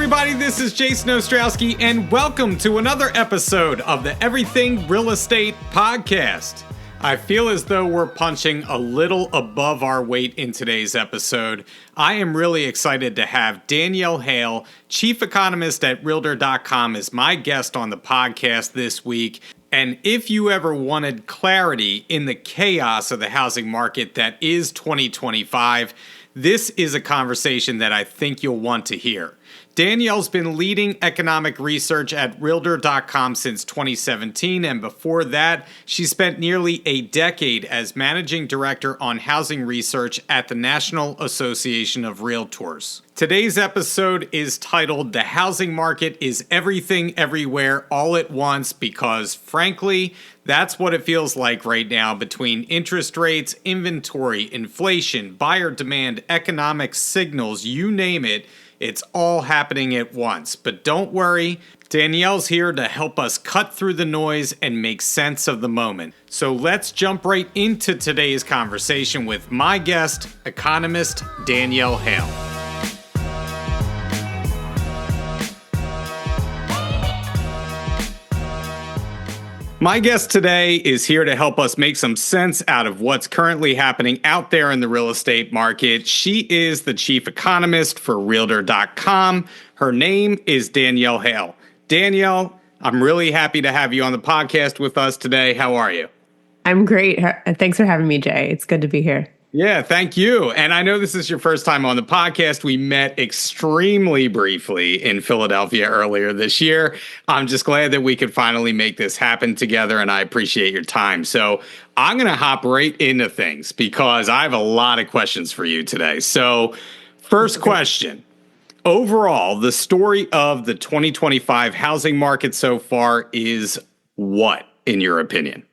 everybody, this is Jason Ostrowski, and welcome to another episode of the Everything Real Estate Podcast. I feel as though we're punching a little above our weight in today's episode. I am really excited to have Danielle Hale, Chief Economist at Realtor.com, as my guest on the podcast this week. And if you ever wanted clarity in the chaos of the housing market that is 2025, this is a conversation that I think you'll want to hear. Danielle's been leading economic research at Realtor.com since 2017, and before that, she spent nearly a decade as managing director on housing research at the National Association of Realtors. Today's episode is titled "The Housing Market is Everything Everywhere All at Once," because frankly, that's what it feels like right now between interest rates, inventory, inflation, buyer demand, economic signals, you name it. It's all happening at once. But don't worry, Danielle's here to help us cut through the noise and make sense of the moment. So let's jump right into today's conversation with my guest, economist Danielle Hale. My guest today is here to help us make some sense out of what's currently happening out there in the real estate market. She is the chief economist for Realtor.com. Her name is Danielle Hale. Danielle, I'm really happy to have you on the podcast with us today. How are you? I'm great. Thanks for having me, Jay. It's good to be here. Yeah, thank you. And I know this is your first time on the podcast. We met extremely briefly in Philadelphia earlier this year. I'm just glad that we could finally make this happen together, and I appreciate your time. So I'm going to hop right into things because I have a lot of questions for you today. So first question. Overall, the story of the 2025 housing market so far is what, in your opinion?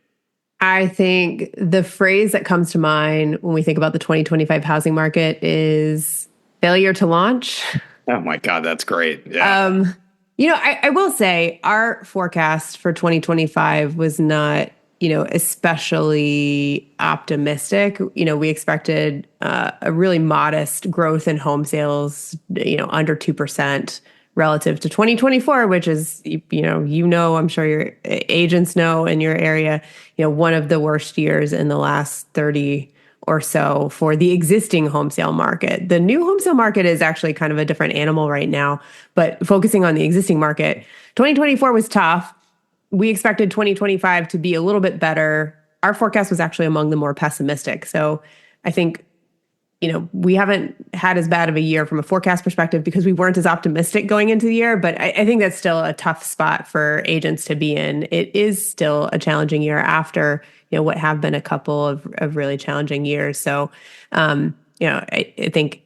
I think the phrase that comes to mind when we think about the 2025 housing market is failure to launch. Oh my God, that's great. Yeah. I will say our forecast for 2025 was not, especially optimistic. We expected a really modest growth in home sales, under 2%. Relative to 2024, which is, I'm sure your agents know in your area, one of the worst years in the last 30 or so for the existing home sale market. The new home sale market is actually kind of a different animal right now, but focusing on the existing market, 2024 was tough. We expected 2025 to be a little bit better. Our forecast was actually among the more pessimistic. So I think we haven't had as bad of a year from a forecast perspective because we weren't as optimistic going into the year, but I think that's still a tough spot for agents to be in. It is still a challenging year after, what have been a couple of really challenging years. So, I think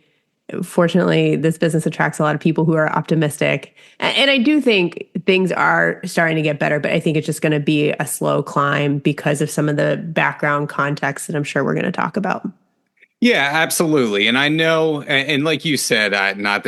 fortunately this business attracts a lot of people who are optimistic. And I do think things are starting to get better, but I think it's just going to be a slow climb because of some of the background context that I'm sure we're going to talk about. Yeah, absolutely. And I know, and like you said, not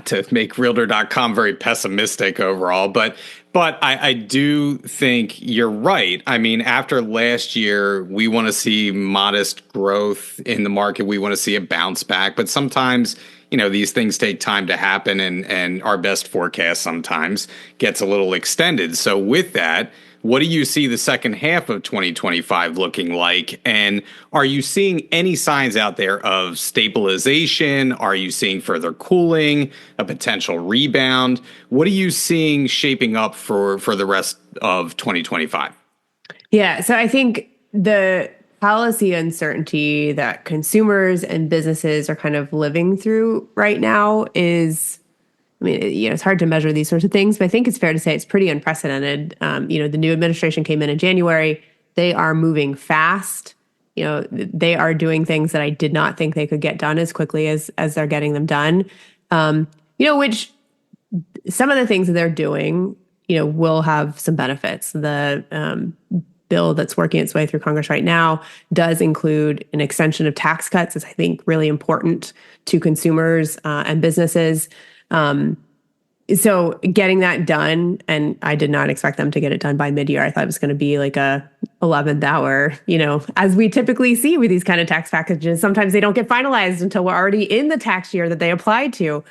to make Realtor.com very pessimistic overall, but I do think you're right. I mean, after last year, we want to see modest growth in the market. We want to see a bounce back. But sometimes, these things take time to happen, and our best forecast sometimes gets a little extended. So with that, what do you see the second half of 2025 looking like? And are you seeing any signs out there of stabilization? Are you seeing further cooling, a potential rebound? What are you seeing shaping up for the rest of 2025? Yeah, so I think the policy uncertainty that consumers and businesses are kind of living through right now is, it's hard to measure these sorts of things, but I think it's fair to say it's pretty unprecedented. The new administration came in January. They are moving fast. They are doing things that I did not think they could get done as quickly as they're getting them done. Which some of the things that they're doing, will have some benefits. The bill that's working its way through Congress right now does include an extension of tax cuts. Is I think really important to consumers and businesses. So getting that done, and I did not expect them to get it done by mid-year. I thought it was going to be like a 11th hour, as we typically see with these kind of tax packages. Sometimes they don't get finalized until we're already in the tax year that they applied to.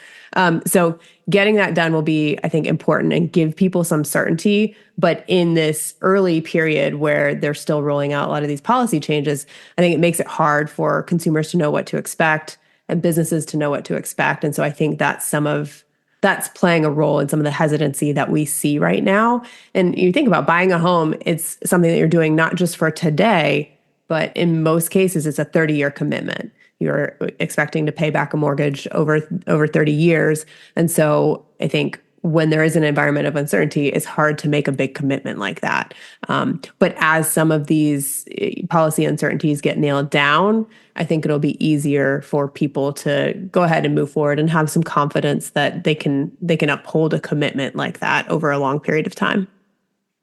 So getting that done will be, I think, important and give people some certainty. But in this early period where they're still rolling out a lot of these policy changes, I think it makes it hard for consumers to know what to expect and businesses to know what to expect. And so I think that's playing a role in some of the hesitancy that we see right now. And you think about buying a home, it's something that you're doing not just for today, but in most cases, it's a 30-year commitment. You're expecting to pay back a mortgage over 30 years. And so I think when there is an environment of uncertainty, it's hard to make a big commitment like that. But as some of these policy uncertainties get nailed down, I think it'll be easier for people to go ahead and move forward and have some confidence that they can uphold a commitment like that over a long period of time.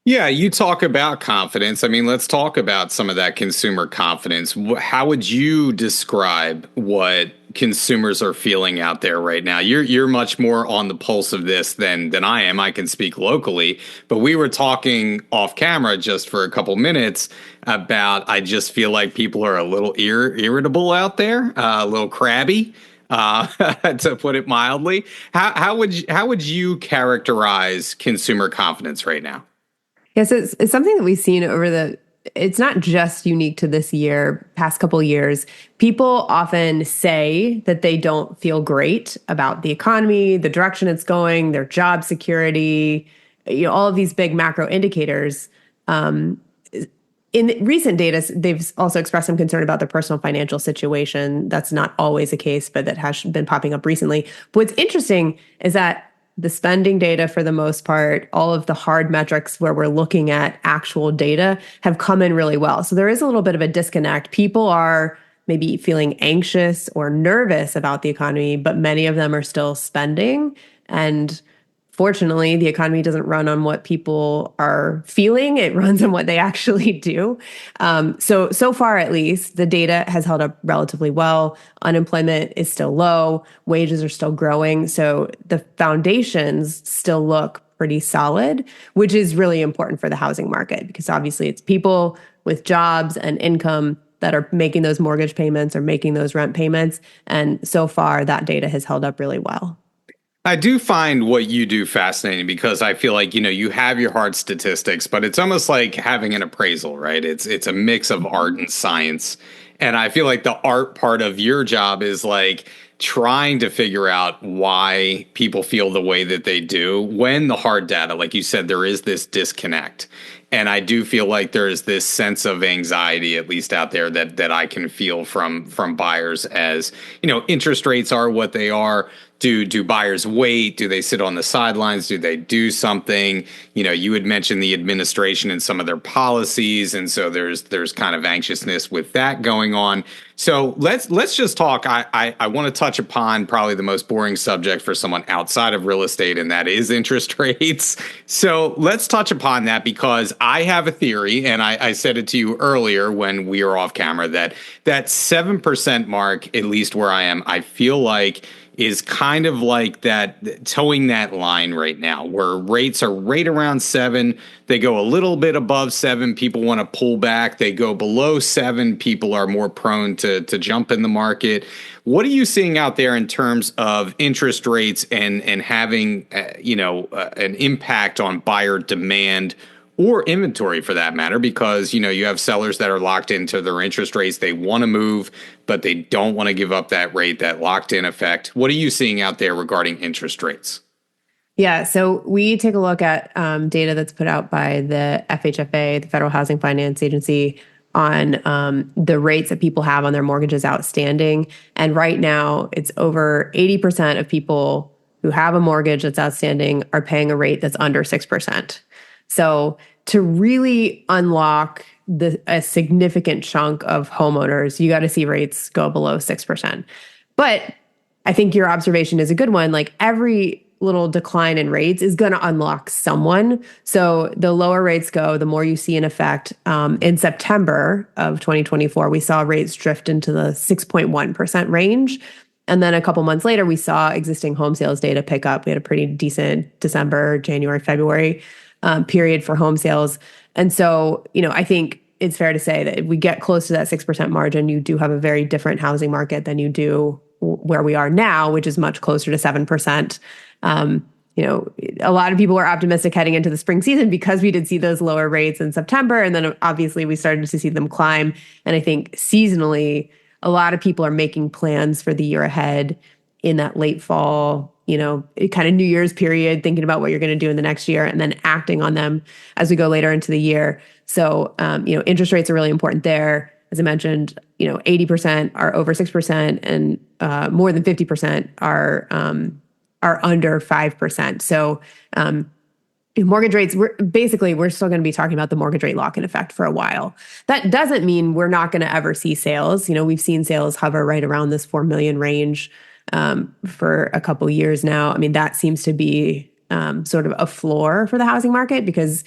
Yeah, you talk about confidence. I mean, let's talk about some of that consumer confidence. How would you describe what consumers are feeling out there right now? You're much more on the pulse of this than I am. I can speak locally, but we were talking off camera just for a couple minutes about I just feel like people are a little irritable out there, a little crabby. To put it mildly, how would you characterize consumer confidence right now? Yes, it's something that we've seen it's not just unique to this year, past couple of years. People often say that they don't feel great about the economy, the direction it's going, their job security, all of these big macro indicators. In recent data, they've also expressed some concern about their personal financial situation. That's not always the case, but that has been popping up recently. But what's interesting is that the spending data, for the most part, all of the hard metrics where we're looking at actual data have come in really well. So there is a little bit of a disconnect. People are maybe feeling anxious or nervous about the economy, but many of them are still spending. And fortunately, the economy doesn't run on what people are feeling. It runs on what they actually do. So far, at least, the data has held up relatively well. Unemployment is still low. Wages are still growing. So the foundations still look pretty solid, which is really important for the housing market because obviously it's people with jobs and income that are making those mortgage payments or making those rent payments. And so far, that data has held up really well. I do find what you do fascinating because I feel like, you have your hard statistics, but it's almost like having an appraisal, right? It's a mix of art and science. And I feel like the art part of your job is like trying to figure out why people feel the way that they do when the hard data, like you said, there is this disconnect. And I do feel like there's this sense of anxiety, at least out there, that I can feel from buyers as, interest rates are what they are. Do buyers wait? Do they sit on the sidelines? Do they do something? You had mentioned the administration and some of their policies, and so there's kind of anxiousness with that going on. So let's just talk. I want to touch upon probably the most boring subject for someone outside of real estate, and that is interest rates. So let's touch upon that because I have a theory, and I said it to you earlier when we were off camera that 7% mark, at least where I am, I feel like is kind of like that towing that line right now where rates are right around 7. They go a little bit above 7. People want to pull back. They go below 7. People are more prone to jump in the market. What are you seeing out there in terms of interest rates and having, an impact on buyer demand or inventory for that matter, because, you have sellers that are locked into their interest rates. They want to move, but they don't want to give up that rate, that locked in effect. What are you seeing out there regarding interest rates? Yeah, so we take a look at data that's put out by the FHFA, the Federal Housing Finance Agency, on the rates that people have on their mortgages outstanding. And right now, it's over 80% of people who have a mortgage that's outstanding are paying a rate that's under 6%. So to really unlock a significant chunk of homeowners, you got to see rates go below 6%. But I think your observation is a good one. Like every little decline in rates is going to unlock someone. So the lower rates go, the more you see an effect. In September of 2024, we saw rates drift into the 6.1% range. And then a couple months later, we saw existing home sales data pick up. We had a pretty decent December, January, February period for home sales. And so, I think it's fair to say that if we get close to that 6% margin, you do have a very different housing market than you do where we are now, which is much closer to 7%. A lot of people were optimistic heading into the spring season because we did see those lower rates in September. And then obviously we started to see them climb. And I think seasonally, a lot of people are making plans for the year ahead in that late fall, kind of New Year's period, thinking about what you're going to do in the next year and then acting on them as we go later into the year. So, interest rates are really important there. As I mentioned, 80% are over 6% and more than 50% are under 5%. So, mortgage rates, we're still going to be talking about the mortgage rate lock-in effect for a while. That doesn't mean we're not going to ever see sales. We've seen sales hover right around this 4 million range for a couple of years now. I mean, that seems to be sort of a floor for the housing market because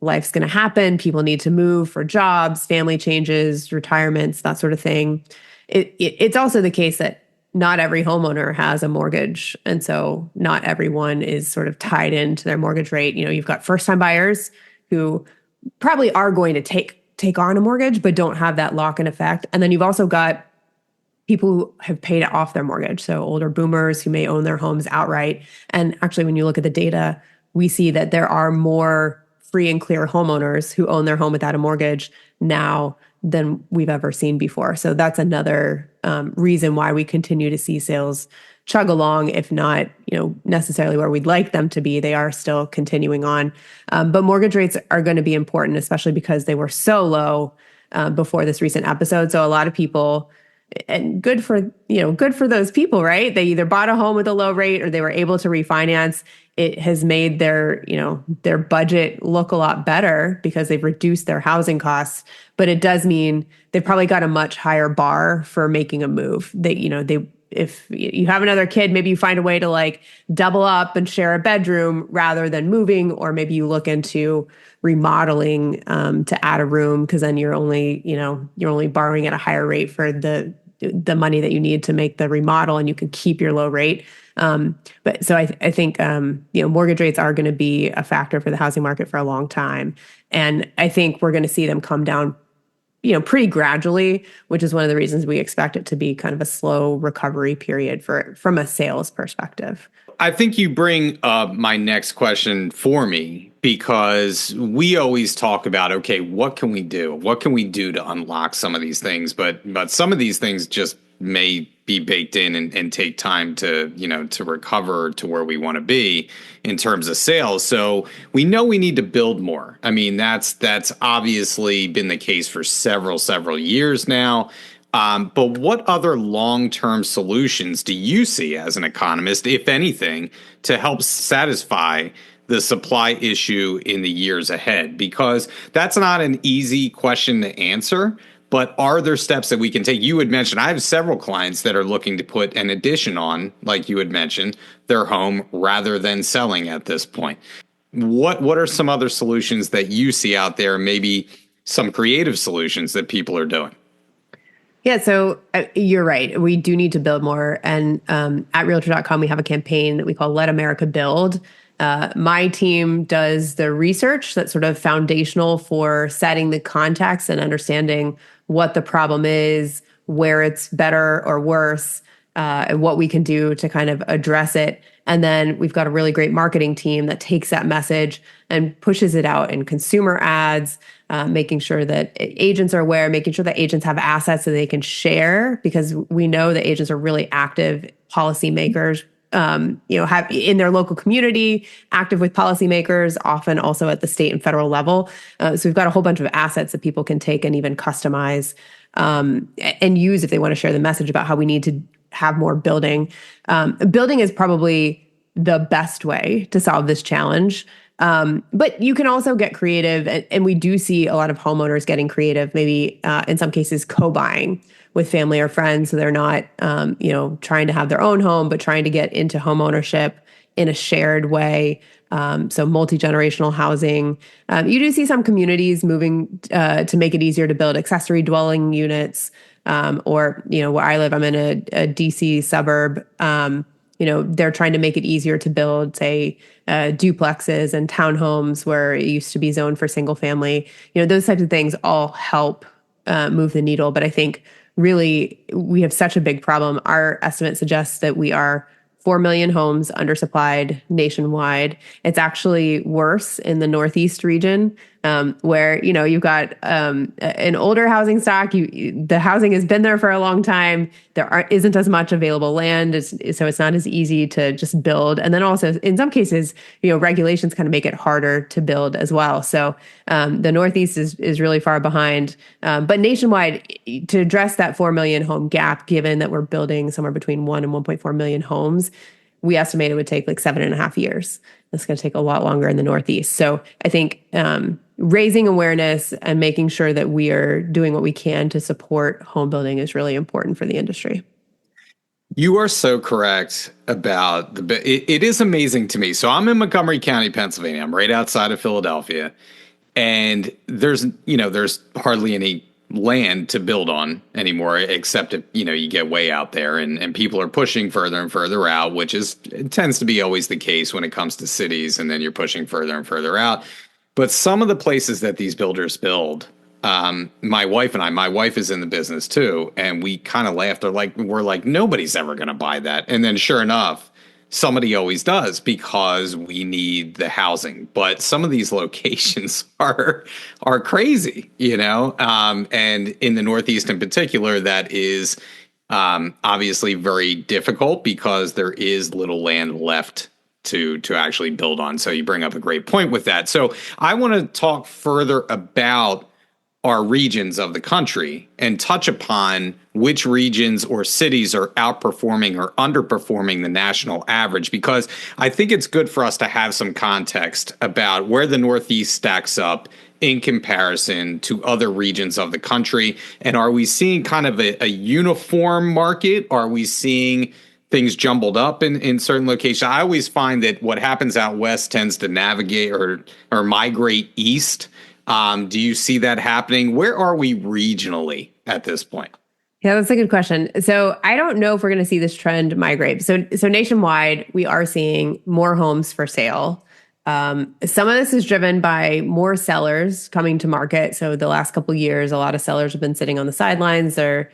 life's going to happen. People need to move for jobs, family changes, retirements, that sort of thing. It's also the case that not every homeowner has a mortgage. And so not everyone is sort of tied into their mortgage rate. You've got first-time buyers who probably are going to take on a mortgage, but don't have that lock-in effect. And then you've also got people who have paid off their mortgage. So older boomers who may own their homes outright. And actually, when you look at the data, we see that there are more free and clear homeowners who own their home without a mortgage now than we've ever seen before. So that's another reason why we continue to see sales chug along, if not, necessarily where we'd like them to be. They are still continuing on. But mortgage rates are going to be important, especially because they were so low before this recent episode. So a lot of people, and good for those people, right? They either bought a home with a low rate or they were able to refinance. It has made their budget look a lot better because they've reduced their housing costs. But it does mean they've probably got a much higher bar for making a move. If you have another kid, maybe you find a way to double up and share a bedroom rather than moving, or maybe you look into remodeling to add a room because then you're only borrowing at a higher rate for the money that you need to make the remodel, and you can keep your low rate. But so I think mortgage rates are going to be a factor for the housing market for a long time, and I think we're going to see them come down pretty gradually, which is one of the reasons we expect it to be kind of a slow recovery period from a sales perspective. I think you bring up my next question for me, because we always talk about, okay, what can we do? What can we do to unlock some of these things? But some of these things just may be baked in and take time to recover to where we want to be in terms of sales. So we know we need to build more. I mean, that's obviously been the case for several years now. But what other long-term solutions do you see as an economist, if anything, to help satisfy the supply issue in the years ahead? Because that's not an easy question to answer. But are there steps that we can take? You had mentioned, I have several clients that are looking to put an addition on, like you had mentioned, their home rather than selling at this point. What are some other solutions that you see out there, maybe some creative solutions that people are doing? Yeah, so you're right. We do need to build more. And at Realtor.com, we have a campaign that we call Let America Build. My team does the research that's sort of foundational for setting the context and understanding what the problem is, where it's better or worse, and what we can do to kind of address it. And then we've got a really great marketing team that takes that message and pushes it out in consumer ads, making sure that agents are aware, making sure that agents have assets that they can share, because we know that agents are really active policymakers, have in their local community, active with policymakers, often also at the state and federal level. So we've got a whole bunch of assets that people can take and even customize and use if they want to share the message about how we need to have more building. Building is probably the best way to solve this challenge. But you can also get creative, and we do see a lot of homeowners getting creative, maybe in some cases co-buying with family or friends. So they're not, trying to have their own home, but trying to get into home ownership in a shared way. So multi-generational housing. You do see some communities moving to make it easier to build accessory dwelling units, or, where I live, I'm in a DC suburb. They're trying to make it easier to build, say, duplexes and townhomes where it used to be zoned for single family. Those types of things all help move the needle. But I think really we have such a big problem. Our estimate suggests that we are 4 million homes undersupplied nationwide. It's actually worse in the Northeast region, where you've got an older housing stock. The housing has been there for a long time. There isn't as much available land, so it's not as easy to just build. And then also, in some cases, regulations kind of make it harder to build as well. So the Northeast is really far behind. But nationwide, to address that 4 million home gap, given that we're building somewhere between 1 and 1.4 million homes, we estimate it would take like 7.5 years. It's going to take a lot longer in the Northeast. So I think raising awareness and making sure that we are doing what we can to support home building is really important for the industry. You are so correct about it is amazing to me. So I'm in Montgomery County, Pennsylvania. I'm right outside of Philadelphia. And there's hardly any land to build on anymore, except if, you get way out there and people are pushing further and further out, which it tends to be always the case when it comes to cities. And then you're pushing further and further out. But some of the places that these builders build, my wife is in the business too. And we kind of laughed. We're like, nobody's ever going to buy that. And then sure enough, somebody always does because we need the housing. But some of these locations are crazy, and in the Northeast in particular, that is obviously very difficult because there is little land left to actually build on. So you bring up a great point with that. So I want to talk further about our regions of the country and touch upon which regions or cities are outperforming or underperforming the national average, because I think it's good for us to have some context about where the Northeast stacks up in comparison to other regions of the country. And are we seeing kind of a uniform market? Are we seeing things jumbled up in certain locations? I always find that what happens out west tends to navigate or migrate east. Do you see that happening? Where are we regionally at this point? Yeah, that's a good question. So I don't know if we're going to see this trend migrate. So nationwide, we are seeing more homes for sale. Some of this is driven by more sellers coming to market. So the last couple of years, a lot of sellers have been sitting on the sidelines. They're,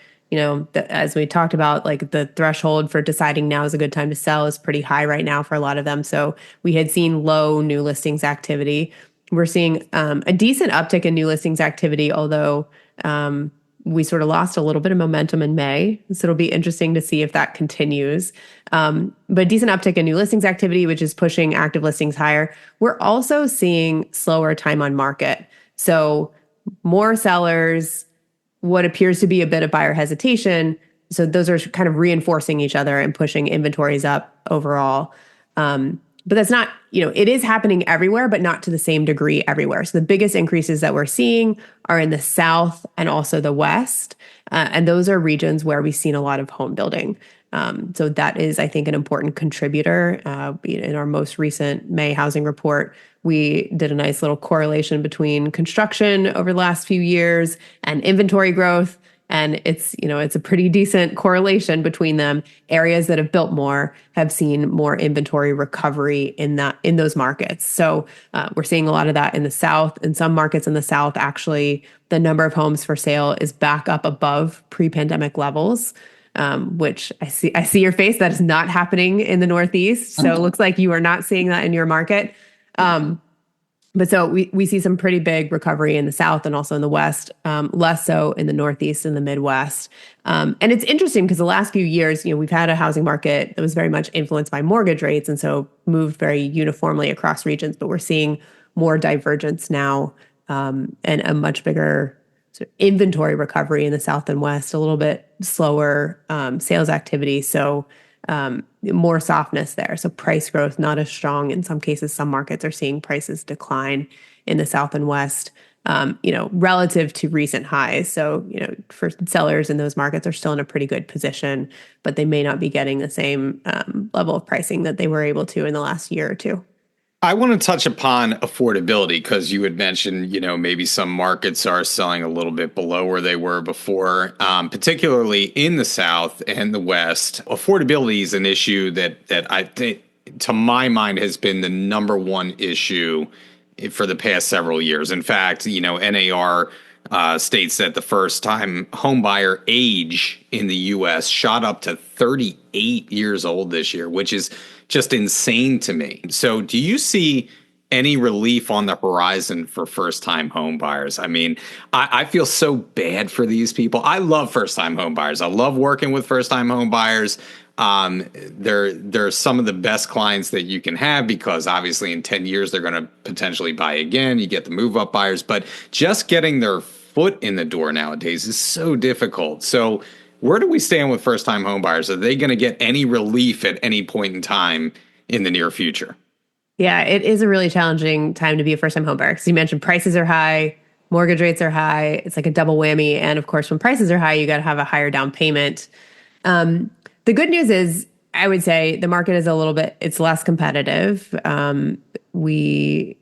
as we talked about, like the threshold for deciding now is a good time to sell is pretty high right now for a lot of them. So we had seen low new listings activity. We're seeing a decent uptick in new listings activity, although we sort of lost a little bit of momentum in May. So it'll be interesting to see if that continues. But decent uptick in new listings activity, which is pushing active listings higher. We're also seeing slower time on market. So more sellers, what appears to be a bit of buyer hesitation. So those are kind of reinforcing each other and pushing inventories up overall. But that's not, it is happening everywhere, but not to the same degree everywhere. So the biggest increases that we're seeing are in the South and also the West. And those are regions where we've seen a lot of home building. So that is, I think, an important contributor. In our most recent May housing report, we did a nice little correlation between construction over the last few years and inventory growth. And it's a pretty decent correlation between them. Areas that have built more have seen more inventory recovery in those markets. So we're seeing a lot of that in the South. In some markets in the South, actually, the number of homes for sale is back up above pre-pandemic levels, which I see your face. That is not happening in the Northeast. So it looks like you are not seeing that in your market. But so we see some pretty big recovery in the South and also in the West, less so in the Northeast and the Midwest. And it's interesting because the last few years, we've had a housing market that was very much influenced by mortgage rates and so moved very uniformly across regions. But we're seeing more divergence now and a much bigger sort of inventory recovery in the South and West, a little bit slower sales activity. So more softness there. So price growth, not as strong. In some cases, some markets are seeing prices decline in the South and West, relative to recent highs. So, for sellers in those markets are still in a pretty good position, but they may not be getting the same level of pricing that they were able to in the last year or two. I want to touch upon affordability because you had mentioned, maybe some markets are selling a little bit below where they were before, particularly in the South and the West. Affordability is an issue that I think to my mind, has been the number one issue for the past several years. In fact, NAR states that the first-time homebuyer age in the U.S. shot up to 38 years old this year, which is just insane to me. So do you see any relief on the horizon for first-time home buyers? I mean, I feel so bad for these people. I love first-time home buyers. I love working with first-time home buyers. They're some of the best clients that you can have because obviously in 10 years they're going to potentially buy again. You get the move-up buyers, but just getting their foot in the door nowadays is so difficult. So where do we stand with first-time home buyers? Are they going to get any relief at any point in time in the near future? Yeah, it is a really challenging time to be a first-time home buyer because you mentioned prices are high, mortgage rates are high. It's like a double whammy. And of course, when prices are high, you got to have a higher down payment. The good news is, I would say the market is it's less competitive. We've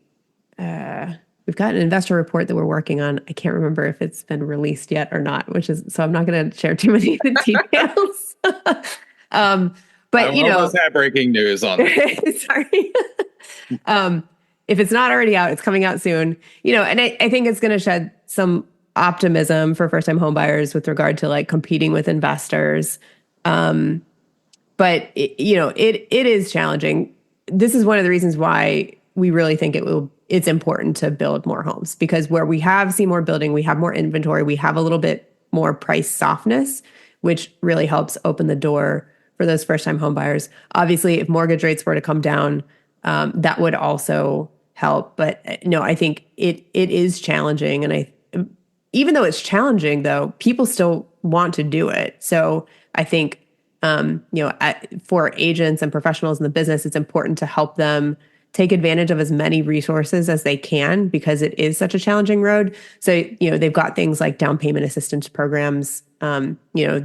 got an investor report that we're working on. I can't remember if it's been released yet or not, so I'm not going to share too many of the details. But I almost had breaking news on that. Sorry. If it's not already out, it's coming out soon. And I think it's going to shed some optimism for first-time home buyers with regard to like competing with investors. But it is challenging. This is one of the reasons why we really think it's important to build more homes, because where we see more building, we have more inventory, we have a little bit more price softness, which really helps open the door for those first-time home buyers. Obviously, if mortgage rates were to come down, that would also help. But no, I think it is challenging. And even though it's challenging, though, people still want to do it. So I think, for agents and professionals in the business, it's important to help them take advantage of as many resources as they can because it is such a challenging road. So, they've got things like down payment assistance programs. There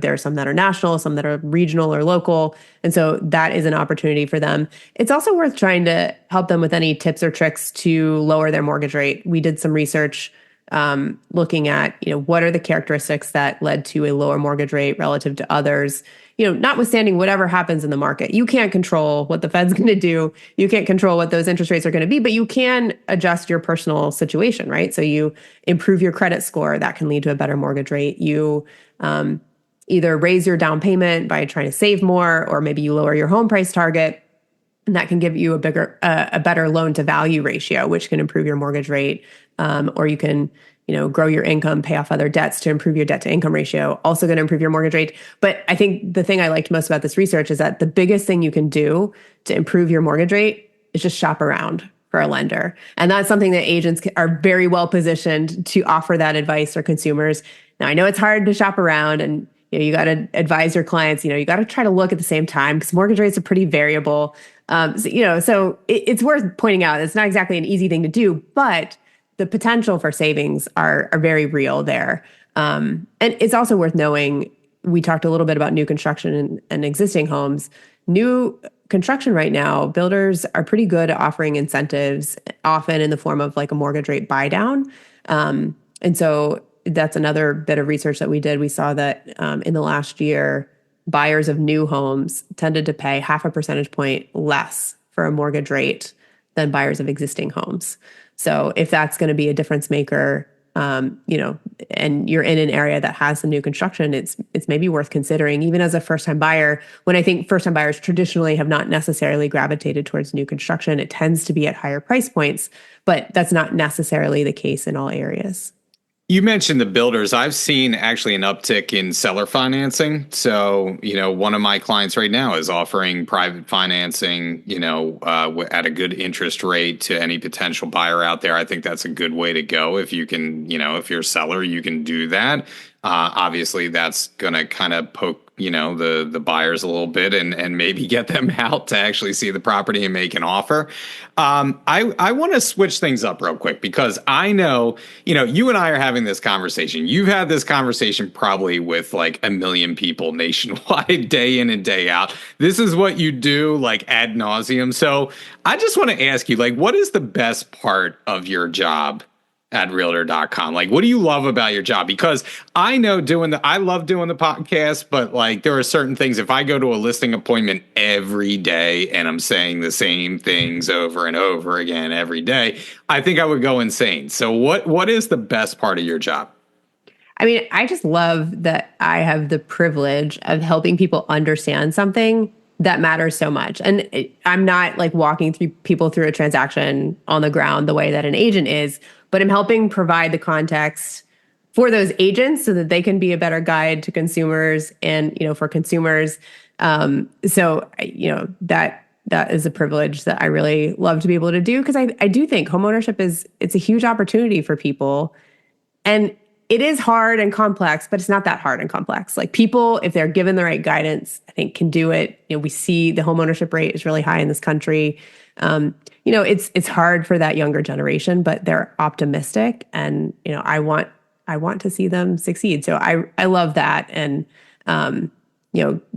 are some that are national, some that are regional or local. And so that is an opportunity for them. It's also worth trying to help them with any tips or tricks to lower their mortgage rate. We did some research looking at, what are the characteristics that led to a lower mortgage rate relative to others. Notwithstanding whatever happens in the market, you can't control what the Fed's going to do. You can't control what those interest rates are going to be, but you can adjust your personal situation, right? So you improve your credit score, that can lead to a better mortgage rate. You either raise your down payment by trying to save more, or maybe you lower your home price target, and that can give you a better loan to value ratio, which can improve your mortgage rate. Or you can, grow your income, pay off other debts to improve your debt to income ratio, also going to improve your mortgage rate. But I think the thing I liked most about this research is that the biggest thing you can do to improve your mortgage rate is just shop around for a lender. And that's something that agents are very well positioned to offer that advice for consumers. Now, I know it's hard to shop around, and you got to advise your clients, you got to try to look at the same time because mortgage rates are pretty variable. So it's worth pointing out it's not exactly an easy thing to do, but the potential for savings are very real there. And it's also worth knowing, we talked a little bit about new construction and existing homes. New construction right now, builders are pretty good at offering incentives, often in the form of like a mortgage rate buy down. And so that's another bit of research that we did. We saw that in the last year, buyers of new homes tended to pay 0.5 percentage point less for a mortgage rate than buyers of existing homes. So if that's going to be a difference maker, and you're in an area that has some new construction, it's maybe worth considering, even as a first-time buyer. When I think first-time buyers traditionally have not necessarily gravitated towards new construction, it tends to be at higher price points, but that's not necessarily the case in all areas. You mentioned the builders. I've seen actually an uptick in seller financing. So, one of my clients right now is offering private financing, at a good interest rate to any potential buyer out there. I think that's a good way to go. If you can, if you're a seller, you can do that. Obviously, that's going to kind of poke the buyers a little bit and maybe get them out to actually see the property and make an offer. I want to switch things up real quick because I know, you and I are having this conversation. You've had this conversation probably with like 1 million people nationwide, day in and day out. This is what you do like ad nauseum. So I just want to ask you, like, what is the best part of your job at Realtor.com? Like, what do you love about your job? Because I know I love doing the podcast, but like there are certain things, if I go to a listing appointment every day and I'm saying the same things over and over again every day, I think I would go insane. So what is the best part of your job? I mean, I just love that I have the privilege of helping people understand something that matters so much. And I'm not like walking through people through a transaction on the ground the way that an agent is, but I'm helping provide the context for those agents so that they can be a better guide to consumers and, for consumers. That is a privilege that I really love to be able to do, because I do think homeownership it's a huge opportunity for people. And it is hard and complex, but it's not that hard and complex. Like, people, if they're given the right guidance, I think can do it. We see the homeownership rate is really high in this country. It's hard for that younger generation, but they're optimistic, and I want to see them succeed. So I love that, and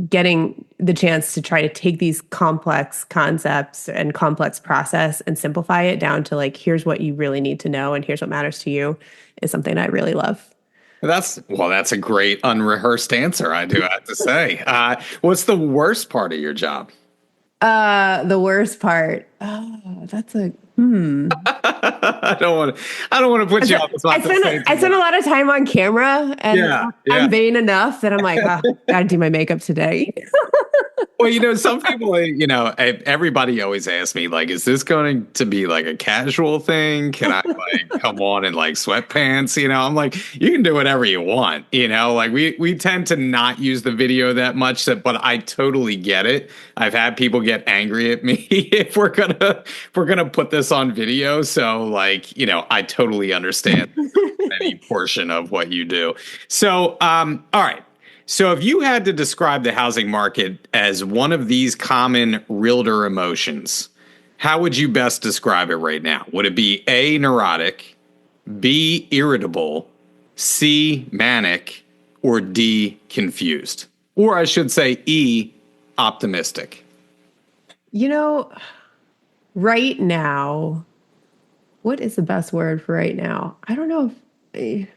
getting the chance to try to take these complex concepts and complex process and simplify it down to like, here's what you really need to know and here's what matters to you, is something I really love. That's a great unrehearsed answer, I do have to say. What's the worst part of your job? The worst part. Oh, that's a I don't want to put you on the spot. I spend a lot of time on camera, and I'm vain enough that I'm like, gotta do my makeup today. Well, some people, everybody always asks me, like, is this going to be like a casual thing? Can I like come on in like sweatpants? I'm like, you can do whatever you want. Like we tend to not use the video that much, but I totally get it. I've had people get angry at me if we're gonna put this on video. So like, I totally understand any portion of what you do. So, all right. So if you had to describe the housing market as one of these common realtor emotions, how would you best describe it right now? Would it be A, neurotic, B, irritable, C, manic, or D, confused? Or I should say E, optimistic. Right now, what is the best word for right now? I don't know if...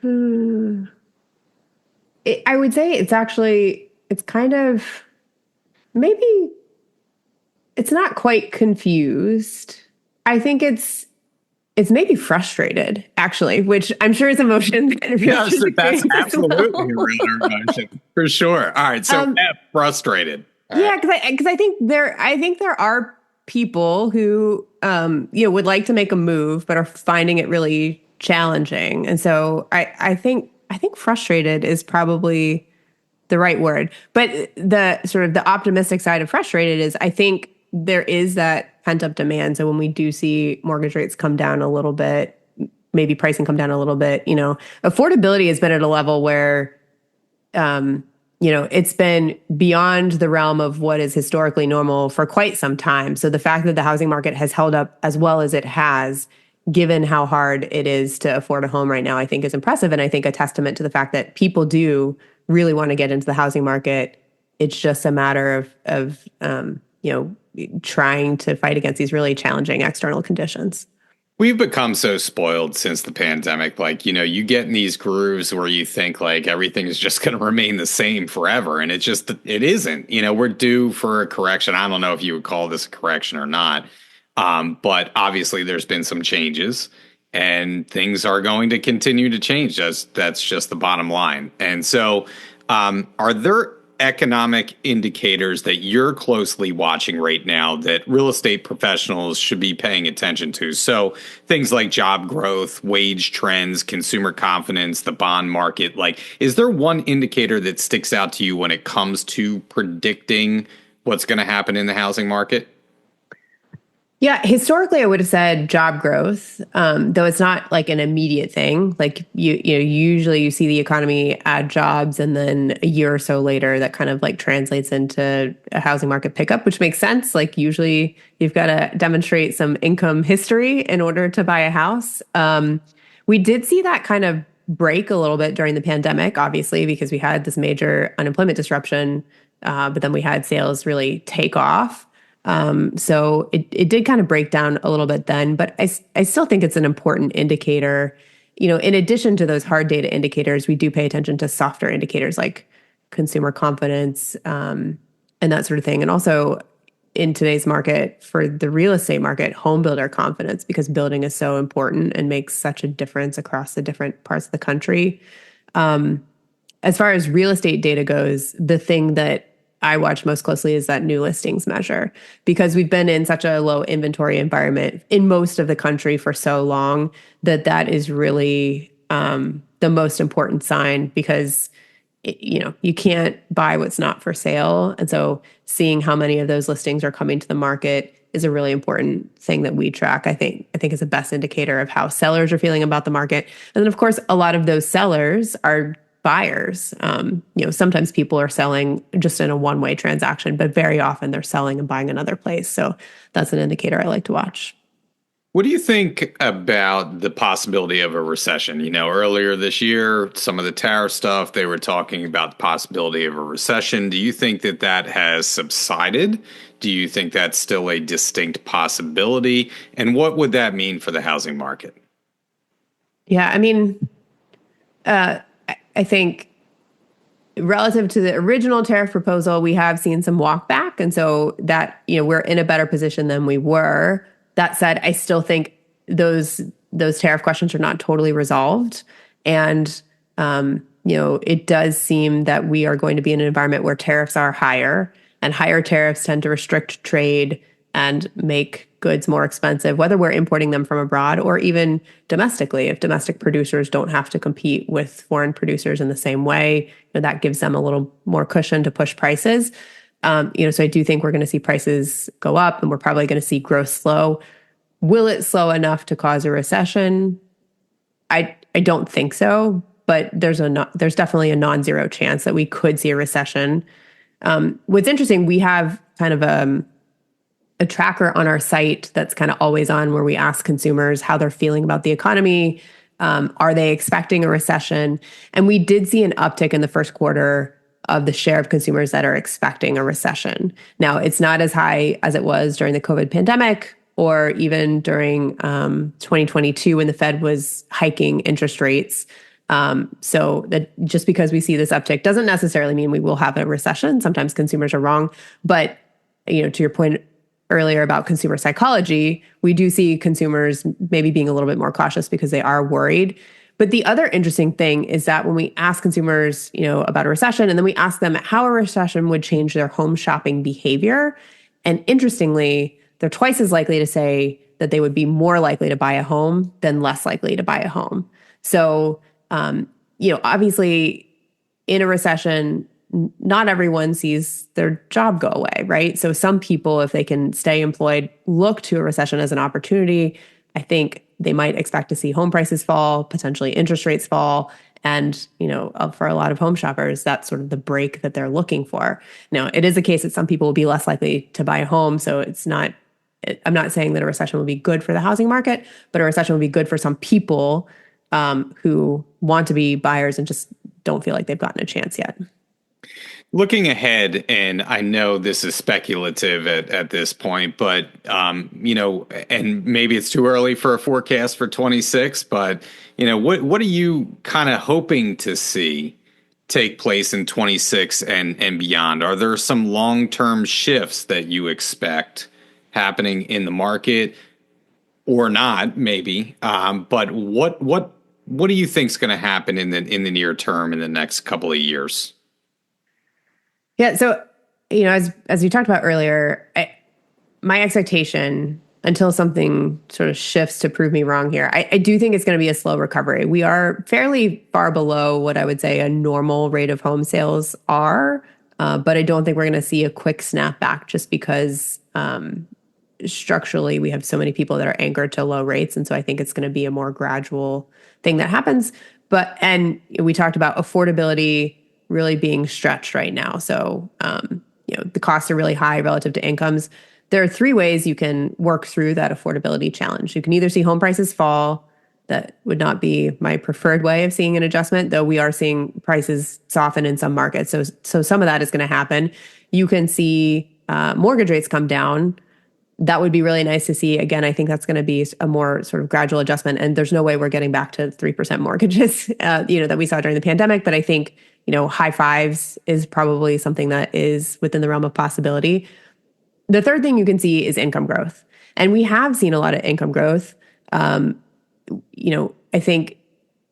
I would say it's kind of, maybe it's not quite confused. I think it's maybe frustrated, actually, which I'm sure is emotion. Yes, that's absolutely a real emotion for sure. All right, so F, frustrated. Yeah, because I think there are people who would like to make a move but are finding it really challenging, and so I think frustrated is probably the right word. But the sort of the optimistic side of frustrated is, I think there is that pent-up demand. So when we do see mortgage rates come down a little bit, maybe pricing come down a little bit, affordability has been at a level where, it's been beyond the realm of what is historically normal for quite some time. So the fact that the housing market has held up as well as it has, given how hard it is to afford a home right now, I think is impressive. And I think a testament to the fact that people do really want to get into the housing market. It's just a matter of trying to fight against these really challenging external conditions. We've become so spoiled since the pandemic. Like, you get in these grooves where you think like everything is just going to remain the same forever. And it isn't. We're due for a correction. I don't know if you would call this a correction or not. But obviously there's been some changes and things are going to continue to change. That's just the bottom line. And so, are there economic indicators that you're closely watching right now that real estate professionals should be paying attention to? So things like job growth, wage trends, consumer confidence, the bond market. Like, is there one indicator that sticks out to you when it comes to predicting what's going to happen in the housing market? Yeah, historically, I would have said job growth, though it's not like an immediate thing. Like usually you see the economy add jobs, and then a year or so later, that kind of like translates into a housing market pickup, which makes sense. Like usually you've got to demonstrate some income history in order to buy a house. We did see that kind of break a little bit during the pandemic, obviously, because we had this major unemployment disruption, but then we had sales really take off. So it did kind of break down a little bit then, but I still think it's an important indicator. in addition to those hard data indicators, we do pay attention to softer indicators like consumer confidence, and that sort of thing. And also in today's market, for the real estate market, home builder confidence, because building is so important and makes such a difference across the different parts of the country. As far as real estate data goes, the thing that I watch most closely is that new listings measure, because we've been in such a low inventory environment in most of the country for so long that is really the most important sign, because you can't buy what's not for sale. And so seeing how many of those listings are coming to the market is a really important thing that we track. I think is the best indicator of how sellers are feeling about the market. And then of course, a lot of those sellers are buyers. Sometimes people are selling just in a one-way transaction, but very often they're selling and buying another place. So that's an indicator I like to watch. What do you think about the possibility of a recession? Earlier this year, some of the tariff stuff, they were talking about the possibility of a recession. Do you think that has subsided? Do you think that's still a distinct possibility? And what would that mean for the housing market? Yeah, I think relative to the original tariff proposal, we have seen some walk back. And so that, we're in a better position than we were. That said, I still think those tariff questions are not totally resolved. And, it does seem that we are going to be in an environment where tariffs are higher, and higher tariffs tend to restrict trade and make goods more expensive, whether we're importing them from abroad or even domestically. If domestic producers don't have to compete with foreign producers in the same way, that gives them a little more cushion to push prices. So I do think we're going to see prices go up, and we're probably going to see growth slow. Will it slow enough to cause a recession? I don't think so, but there's definitely a non-zero chance that we could see a recession. What's interesting, we have kind of a tracker on our site that's kind of always on, where we ask consumers how they're feeling about the economy. Are they expecting a recession? And we did see an uptick in the first quarter of the share of consumers that are expecting a recession. Now, it's not as high as it was during the COVID pandemic, or even during 2022 when the Fed was hiking interest rates. So that just because we see this uptick doesn't necessarily mean we will have a recession. Sometimes consumers are wrong. But to your point earlier about consumer psychology, we do see consumers maybe being a little bit more cautious because they are worried. But the other interesting thing is that when we ask consumers, about a recession, and then we ask them how a recession would change their home shopping behavior, and interestingly, they're twice as likely to say that they would be more likely to buy a home than less likely to buy a home. So, obviously, in a recession, not everyone sees their job go away, right? So some people, if they can stay employed, look to a recession as an opportunity. I think they might expect to see home prices fall, potentially interest rates fall. And, for a lot of home shoppers, that's sort of the break that they're looking for. Now, it is the case that some people will be less likely to buy a home. So I'm not saying that a recession will be good for the housing market, but a recession will be good for some people who want to be buyers and just don't feel like they've gotten a chance yet. Looking ahead, and I know this is speculative at this point, but, and maybe it's too early for a forecast for 26, but, what are you kind of hoping to see take place in 26 and beyond? Are there some long-term shifts that you expect happening in the market, or not, maybe? But what do you think is going to happen in the near term in the next couple of years? Yeah. So, as we talked about earlier, my expectation, until something sort of shifts to prove me wrong here, I do think it's going to be a slow recovery. We are fairly far below what I would say a normal rate of home sales are, but I don't think we're going to see a quick snapback, just because structurally we have so many people that are anchored to low rates. And so I think it's going to be a more gradual thing that happens. And we talked about affordability really being stretched right now. So, the costs are really high relative to incomes. There are three ways you can work through that affordability challenge. You can either see home prices fall. That would not be my preferred way of seeing an adjustment, though we are seeing prices soften in some markets. So some of that is going to happen. You can see mortgage rates come down. that would be really nice to see. Again, I think that's going to be a more sort of gradual adjustment. And there's no way we're getting back to 3% mortgages, that we saw during the pandemic. But I think, high fives is probably something that is within the realm of possibility. The third thing you can see is income growth. And we have seen a lot of income growth. I think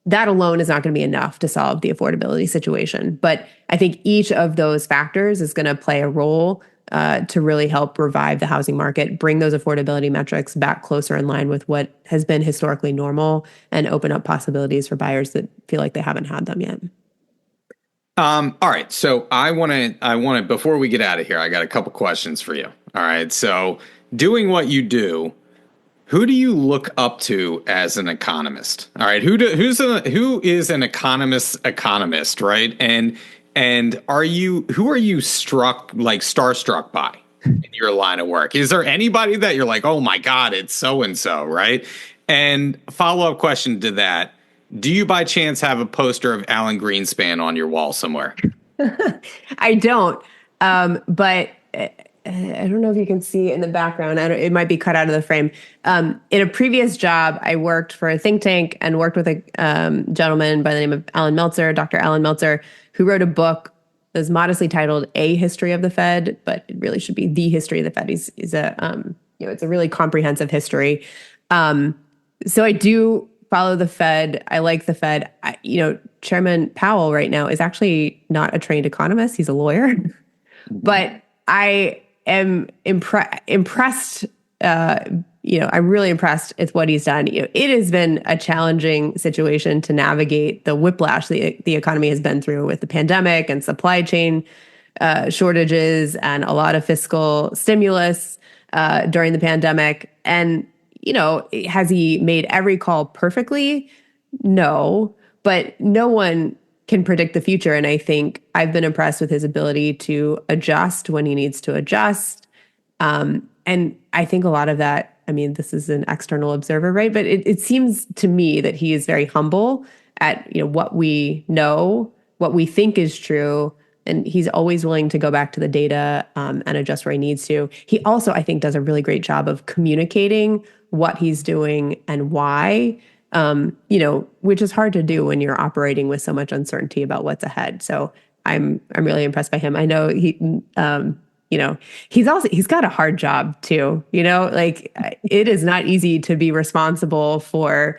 that alone is not going to be enough to solve the affordability situation. But I think each of those factors is going to play a role to really help revive the housing market, bring those affordability metrics back closer in line with what has been historically normal, and open up possibilities for buyers that feel like they haven't had them yet. All right. So I want to, before we get out of here, I got a couple questions for you. All right. So doing what you do, who do you look up to as an economist? All right. Who is an economist, right? And who are you starstruck by in your line of work? Is there anybody that you're like, oh my God, it's so and so, right? And follow-up question to that. Do you by chance have a poster of Alan Greenspan on your wall somewhere? I don't, but I don't know if you can see in the background. It might be cut out of the frame. In a previous job, I worked for a think tank and worked with a gentleman by the name of Dr. Alan Meltzer, who wrote a book that was modestly titled "A History of the Fed," but it really should be "The History of the Fed." It's a really comprehensive history. So I do follow the Fed. I like the Fed. Chairman Powell right now is actually not a trained economist. He's a lawyer. But I am impressed. I'm really impressed with what he's done. It has been a challenging situation to navigate the whiplash the economy has been through with the pandemic and supply chain shortages and a lot of fiscal stimulus during the pandemic. And has he made every call perfectly? No, but no one can predict the future. And I think I've been impressed with his ability to adjust when he needs to adjust. And I think a lot of that, this is an external observer, right? But it seems to me that he is very humble at, what we know, what we think is true. And he's always willing to go back to the data and adjust where he needs to. He also, I think, does a really great job of communicating what he's doing and why, which is hard to do when you're operating with so much uncertainty about what's ahead. So I'm really impressed by him. I know he's got a hard job too. It is not easy to be responsible for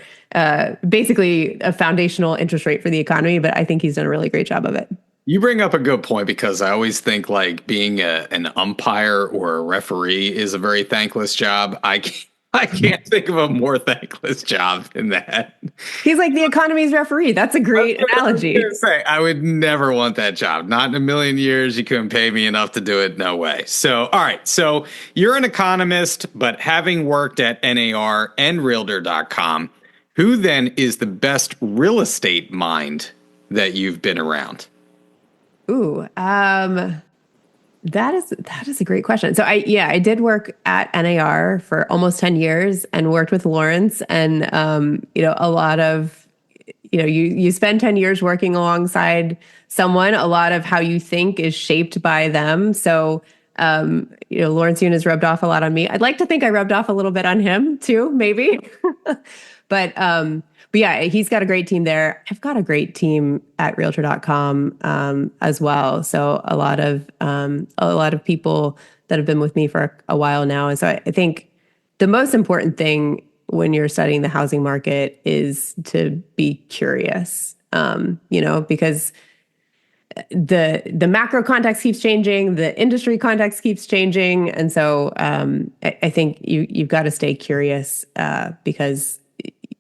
basically a foundational interest rate for the economy, but I think he's done a really great job of it. You bring up a good point, because I always think like being an umpire or a referee is a very thankless job. I can't think of a more thankless job than that. He's like the economy's referee. That's a great analogy. I would never want that job. Not in a million years. You couldn't pay me enough to do it. No way. So, all right. So you're an economist, but having worked at NAR and Realtor.com, who then is the best real estate mind that you've been around? Ooh, that is a great question. So I did work at NAR for almost 10 years and worked with Lawrence, and a lot of you spend 10 years working alongside someone. A lot of how you think is shaped by them. So Lawrence Yun has rubbed off a lot on me. I'd like to think I rubbed off a little bit on him too, maybe. But yeah, he's got a great team there. I've got a great team at Realtor.com as well. So a lot of people that have been with me for a while now. And so I think the most important thing when you're studying the housing market is to be curious, because the macro context keeps changing, the industry context keeps changing. And so I think you've got to stay curious because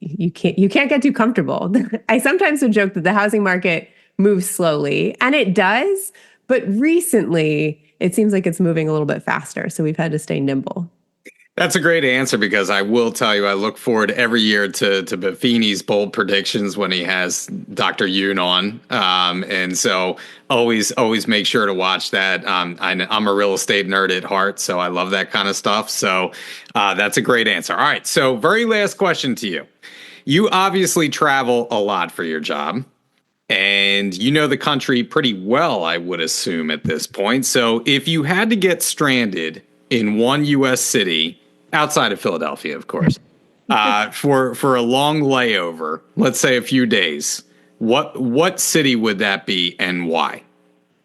you can't get too comfortable. I sometimes would joke that the housing market moves slowly, and it does, but recently it seems like it's moving a little bit faster. So we've had to stay nimble. That's a great answer, because I will tell you, I look forward every year to Buffini's bold predictions when he has Dr. Yoon on. And so always make sure to watch that. I'm a real estate nerd at heart, so I love that kind of stuff. So that's a great answer. All right. So very last question to you. You obviously travel a lot for your job, and you know the country pretty well, I would assume, at this point. So if you had to get stranded in one U.S. city, outside of Philadelphia, of course, for a long layover, let's say a few days, what city would that be and why?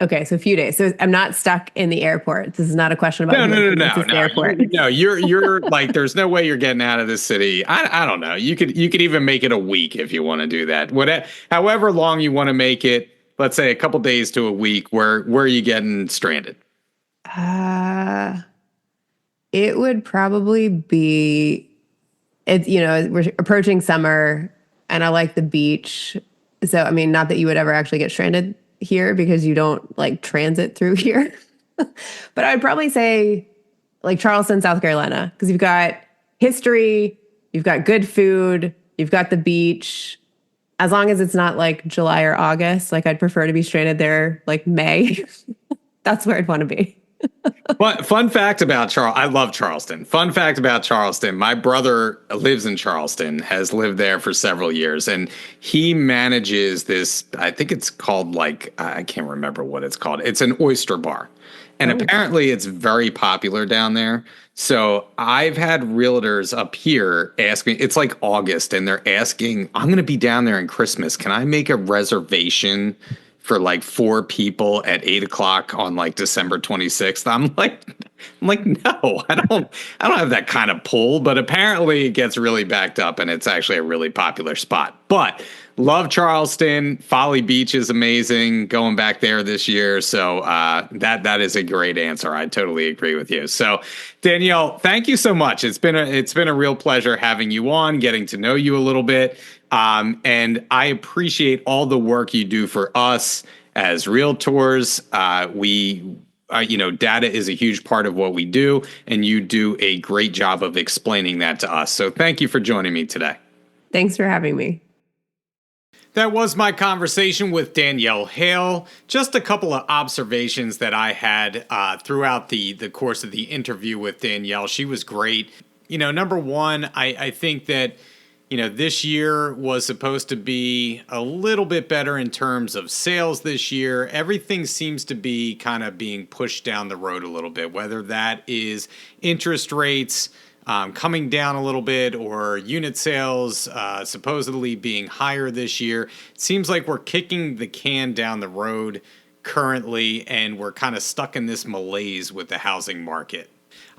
Okay, so a few days. So I'm not stuck in the airport. This is not a question about No. airport. You're like, there's no way you're getting out of this city. I don't know. You could even make it a week if you want to do that. However long you want to make it, let's say a couple days to a week. Where are you getting stranded? It would probably be, we're approaching summer and I like the beach. So, I mean, not that you would ever actually get stranded here because you don't like transit through here. But I'd probably say like Charleston, South Carolina, because you've got history, you've got good food, you've got the beach. As long as it's not like July or August, like I'd prefer to be stranded there like May. That's where I'd want to be. But fun fact about I love Charleston. Fun fact about Charleston. My brother lives in Charleston, has lived there for several years, and he manages this, I think it's called I can't remember what it's called. It's an oyster bar. And apparently it's very popular down there. So I've had realtors up here ask me, it's like August, and they're asking, I'm going to be down there in Christmas. Can I make a reservation for like 4 people at 8:00 on like December 26th. I'm like, no, I don't have that kind of pull, but apparently it gets really backed up and it's actually a really popular spot. But love Charleston. Folly Beach is amazing. Going back there this year. So that is a great answer. I totally agree with you. So Danielle, thank you so much. It's been a real pleasure having you on, getting to know you a little bit. And I appreciate all the work you do for us as realtors. Data is a huge part of what we do, and you do a great job of explaining that to us. So thank you for joining me today. Thanks for having me. That was my conversation with Danielle Hale. Just a couple of observations that I had throughout the course of the interview with Danielle. She was great. Number one, I think that this year was supposed to be a little bit better in terms of sales this year. Everything seems to be kind of being pushed down the road a little bit, whether that is interest rates coming down a little bit or unit sales supposedly being higher this year. It seems like we're kicking the can down the road currently, and we're kind of stuck in this malaise with the housing market.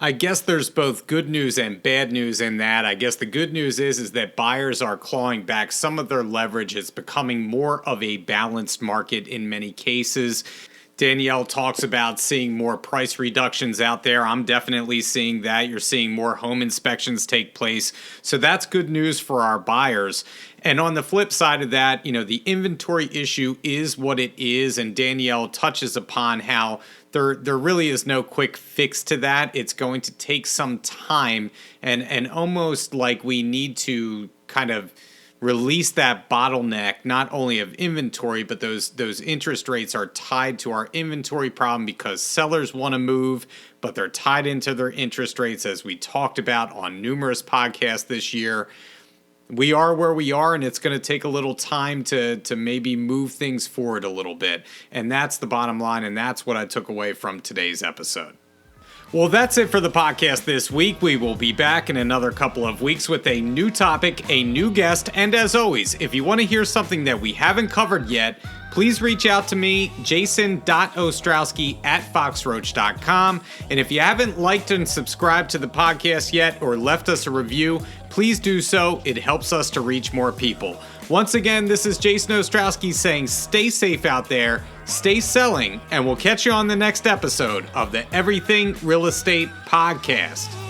I guess there's both good news and bad news in that. I guess the good news is that buyers are clawing back some of their leverage. It's becoming more of a balanced market in many cases. Danielle talks about seeing more price reductions out there. I'm definitely seeing that. You're seeing more home inspections take place. So that's good news for our buyers. And on the flip side of that, the inventory issue is what it is. And Danielle touches upon how there really is no quick fix to that. It's going to take some time and almost like we need to kind of release that bottleneck, not only of inventory, but those interest rates are tied to our inventory problem because sellers want to move, but they're tied into their interest rates, as we talked about on numerous podcasts this year. We are where we are, and it's going to take a little time to maybe move things forward a little bit. And that's the bottom line, and that's what I took away from today's episode. Well, that's it for the podcast this week. We will be back in another couple of weeks with a new topic, a new guest, and as always, if you want to hear something that we haven't covered yet, please reach out to me, jason.ostrowski@foxroach.com. And if you haven't liked and subscribed to the podcast yet or left us a review, please do so. It helps us to reach more people. Once again, this is Jason Ostrowski saying stay safe out there, stay selling, and we'll catch you on the next episode of the Everything Real Estate Podcast.